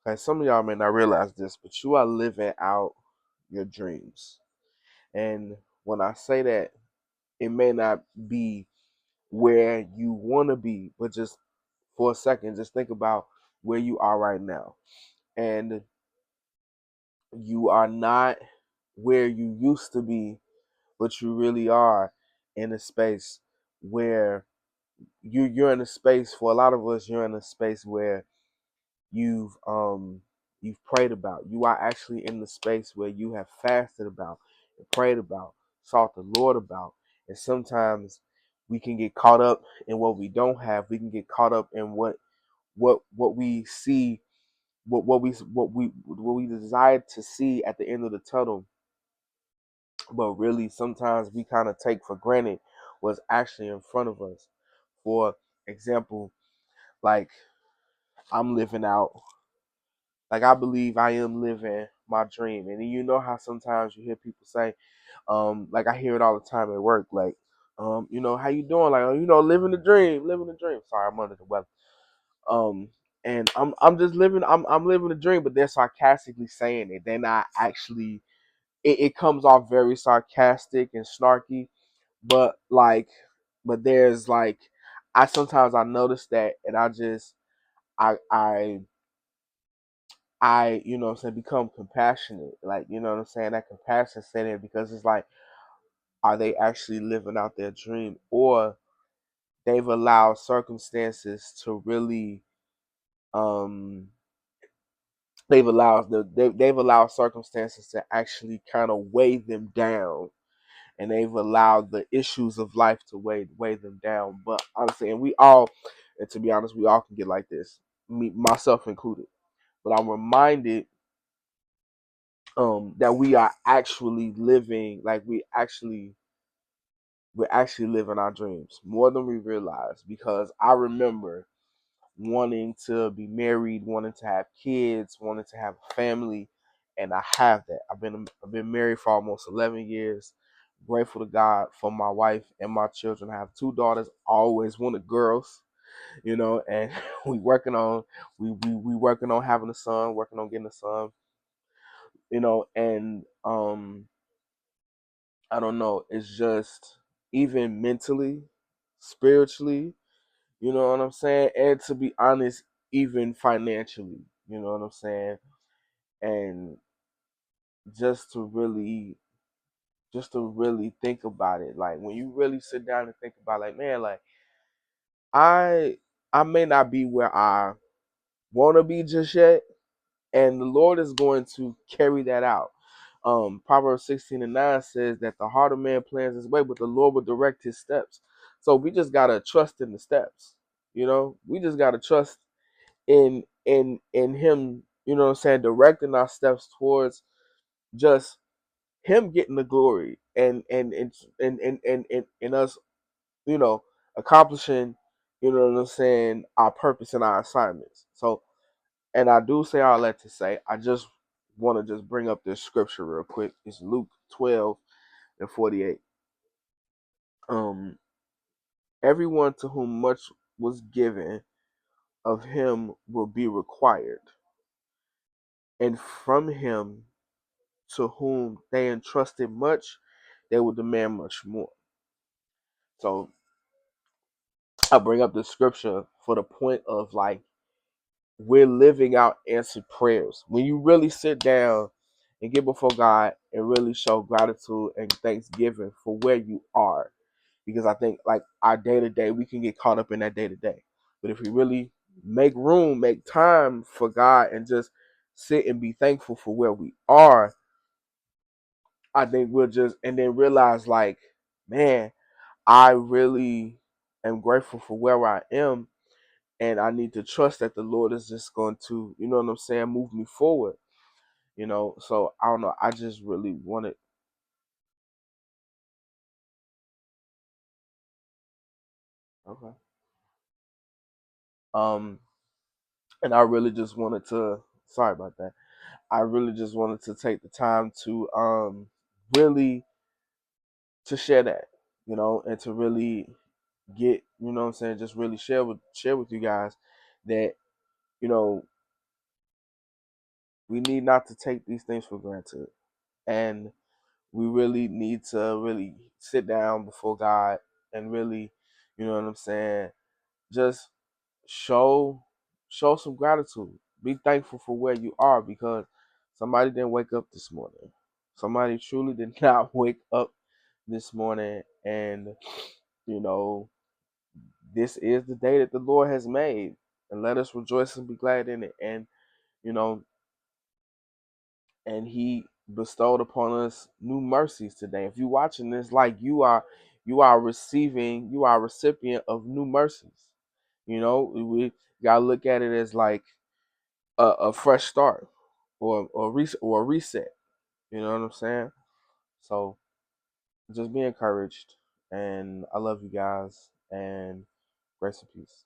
Okay, some of y'all may not realize this, but you are living out your dreams. And when I say that, it may not be where you want to be, but just for a second, just think about where you are right now. And you are not where you used to be, but you really are in a space where you're in a space, for a lot of us, you're in a space where you've you've prayed about. You are actually in the space where you have fasted about and prayed about, sought the Lord about. And sometimes we can get caught up in what we don't have. We can get caught up in what we see, what we desire to see at the end of the tunnel. But really, sometimes we kind of take for granted what's actually in front of us. For example, like I'm living out, like I believe I am living my dream. And you know how sometimes you hear people say, like I hear it all the time at work, like, how you doing? Like, living the dream, living the dream. Sorry, I'm under the weather. Um, and I'm just living, I'm living the dream, but they're sarcastically saying it. They're not actually. It comes off very sarcastic and snarky, but there's like, I notice that, and I what I'm saying, become compassionate, like, what I'm saying, that compassion set in, because it's like, are they actually living out their dream, or they've allowed circumstances to really um they've allowed circumstances to actually kind of weigh them down, and they've allowed the issues of life to weigh them down. But honestly, and to be honest, we all can get like this, me myself included. But I'm reminded that we are actually living, like we're actually living our dreams more than we realize. Because I remember wanting to be married, wanting to have kids, wanting to have a family, and I have that. I've been married for almost 11 years. Grateful to God for my wife and my children. I have two daughters. Always wanted girls, and we working on we working on having a son, working on getting a son, and I don't know. It's just, even mentally, spiritually, you know what I'm saying? And to be honest, even financially, you know what I'm saying? And just to really think about it. Like, when you really sit down and think about, like, man, like, I I may not be where I wanna be just yet, and the Lord is going to carry that out. Proverbs 16:9 says that the heart of man plans his way, but the Lord will direct his steps. So we just gotta trust in the steps. We just gotta trust in Him. You know what I'm saying? Directing our steps towards just Him getting the glory, and us, you know, accomplishing. You know what I'm saying? Our purpose and our assignments. So, and I do say all that to say, I just want to just bring up this scripture real quick. It's Luke 12:48. Um, Everyone to whom much was given, of him will be required, and from him to whom they entrusted much, they will demand much more. So I bring up the scripture for the point of, like, we're living out answered prayers. When you really sit down and get before God and really show gratitude and thanksgiving for where you are. Because I think, like, our day to day, we can get caught up in that day to day. But if we really make room, make time for God, and just sit and be thankful for where we are, I think we'll just, and then realize, like, man, I really am grateful for where I am, and I need to trust that the Lord is just going to, you know what I'm saying, move me forward. So I don't know. I just really wanted. Okay. Um, and I really just wanted to. Sorry about that. I really just wanted to take the time to really to share that, and to really get, what I'm saying, just really share with you guys that, you know we need not to take these things for granted. And we really need to really sit down before God and really, you know what I'm saying, just show some gratitude. Be thankful for where you are, because somebody didn't wake up this morning. Somebody truly did not wake up this morning, and you know, this is the day that the Lord has made, and let us rejoice and be glad in it. And you know, and He bestowed upon us new mercies today. If you're watching this, like you are receiving, you are a recipient of new mercies. You know, we gotta look at it as like a fresh start, or a reset. You know what I'm saying? So just be encouraged, and I love you guys, and grace and peace.